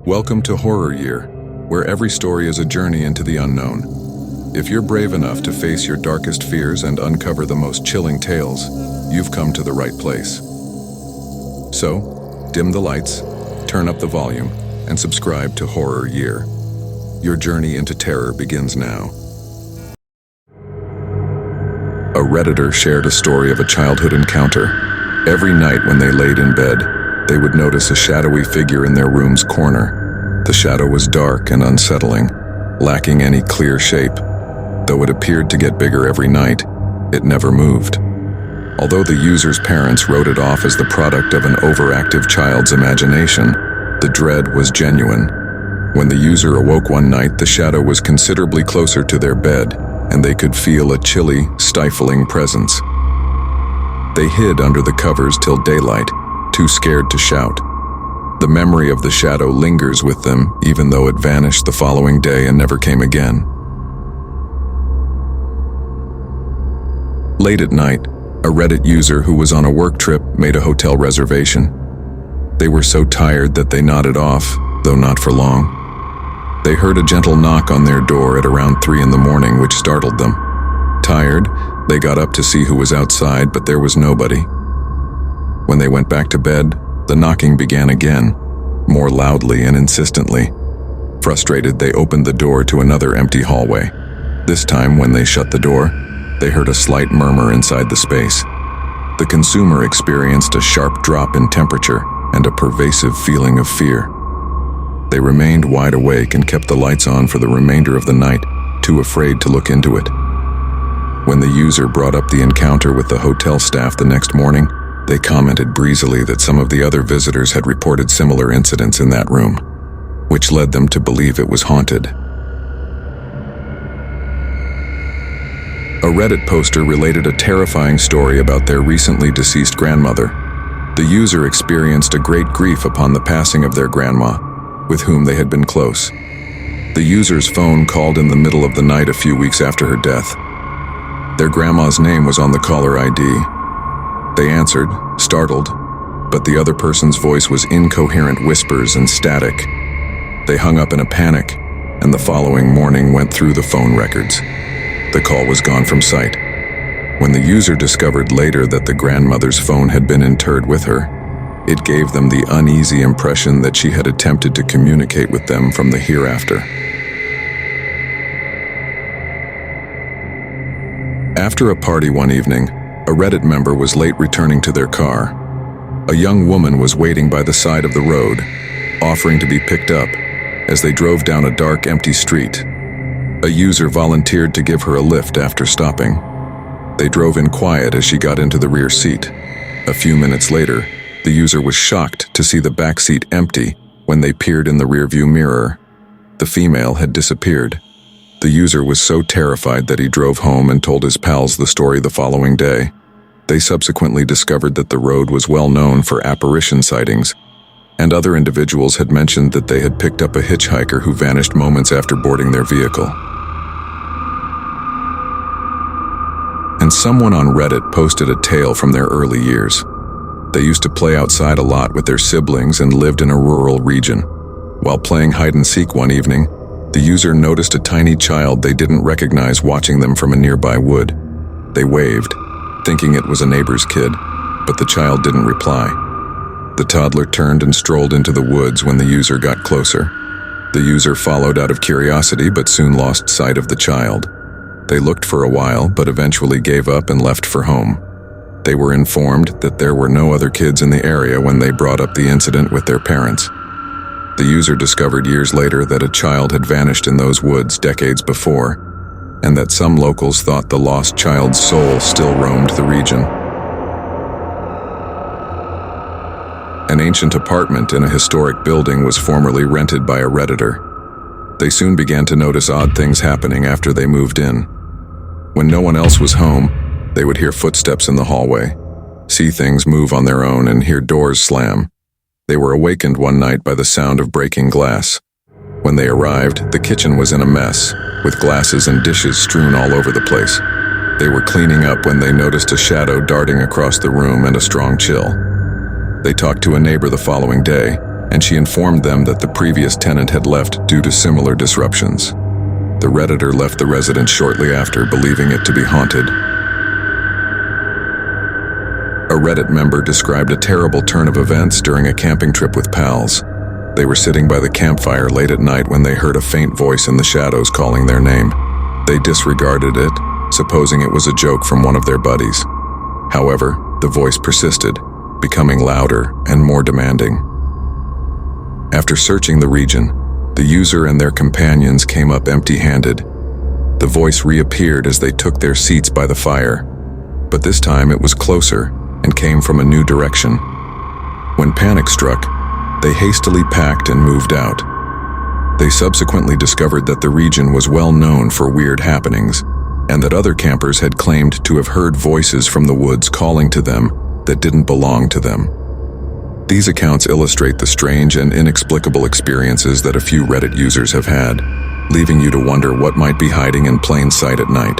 Welcome to Horror Year, where every story is a journey into the unknown. If you're brave enough to face your darkest fears and uncover the most chilling tales, you've come to the right place. So, dim the lights, turn up the volume, and subscribe to Horror Year. Your journey into terror begins now. A Redditor shared a story of a childhood encounter. Every night when they laid in bed, they would notice a shadowy figure in their room's corner. The shadow was dark and unsettling, lacking any clear shape. Though it appeared to get bigger every night, it never moved. Although the user's parents wrote it off as the product of an overactive child's imagination, the dread was genuine. When the user awoke one night, the shadow was considerably closer to their bed, and they could feel a chilly, stifling presence. They hid under the covers till daylight, too scared to shout. The memory of the shadow lingers with them, even though it vanished the following day and never came again. Late at night, a Reddit user who was on a work trip made a hotel reservation. They were so tired that they nodded off, though not for long. They heard a gentle knock on their door at around 3 a.m, which startled them. Tired, they got up to see who was outside, but there was nobody. When they went back to bed, the knocking began again, more loudly and insistently. Frustrated, they opened the door to another empty hallway. This time, when they shut the door, they heard a slight murmur inside the space. The consumer experienced a sharp drop in temperature and a pervasive feeling of fear. They remained wide awake and kept the lights on for the remainder of the night, too afraid to look into it. When the user brought up the encounter with the hotel staff the next morning, they commented breezily that some of the other visitors had reported similar incidents in that room, which led them to believe it was haunted. A Reddit poster related a terrifying story about their recently deceased grandmother. The user experienced a great grief upon the passing of their grandma, with whom they had been close. The user's phone called in the middle of the night a few weeks after her death. Their grandma's name was on the caller ID. They answered, startled, but the other person's voice was incoherent whispers and static. They hung up in a panic, and the following morning went through the phone records. The call was gone from sight. When the user discovered later that the grandmother's phone had been interred with her, it gave them the uneasy impression that she had attempted to communicate with them from the hereafter. After a party one evening, a Reddit member was late returning to their car. A young woman was waiting by the side of the road, offering to be picked up. As they drove down a dark, empty street, a user volunteered to give her a lift after stopping. They drove in quiet as she got into the rear seat. A few minutes later, the user was shocked to see the back seat empty when they peered in the rearview mirror. The female had disappeared. The user was so terrified that he drove home and told his pals the story the following day. They subsequently discovered that the road was well known for apparition sightings, and other individuals had mentioned that they had picked up a hitchhiker who vanished moments after boarding their vehicle. And someone on Reddit posted a tale from their early years. They used to play outside a lot with their siblings and lived in a rural region. While playing hide and seek one evening, the user noticed a tiny child they didn't recognize watching them from a nearby wood. They waved, thinking it was a neighbor's kid, but the child didn't reply. The toddler turned and strolled into the woods when the user got closer. The user followed out of curiosity but soon lost sight of the child. They looked for a while but eventually gave up and left for home. They were informed that there were no other kids in the area when they brought up the incident with their parents. The user discovered years later that a child had vanished in those woods decades before, and that some locals thought the lost child's soul still roamed the region. An ancient apartment in a historic building was formerly rented by a Redditor. They soon began to notice odd things happening after they moved in. When no one else was home, they would hear footsteps in the hallway, see things move on their own, and hear doors slam. They were awakened one night by the sound of breaking glass. When they arrived, the kitchen was in a mess, with glasses and dishes strewn all over the place. They were cleaning up when they noticed a shadow darting across the room and a strong chill. They talked to a neighbor the following day, and she informed them that the previous tenant had left due to similar disruptions. The Redditor left the residence shortly after, believing it to be haunted. A Reddit member described a terrible turn of events during a camping trip with pals. They were sitting by the campfire late at night when they heard a faint voice in the shadows calling their name. They disregarded it, supposing it was a joke from one of their buddies. However, the voice persisted, becoming louder and more demanding. After searching the region, the user and their companions came up empty-handed. The voice reappeared as they took their seats by the fire, but this time it was closer and came from a new direction. When panic struck, they hastily packed and moved out. They subsequently discovered that the region was well known for weird happenings, and that other campers had claimed to have heard voices from the woods calling to them that didn't belong to them. These accounts illustrate the strange and inexplicable experiences that a few Reddit users have had, leaving you to wonder what might be hiding in plain sight at night.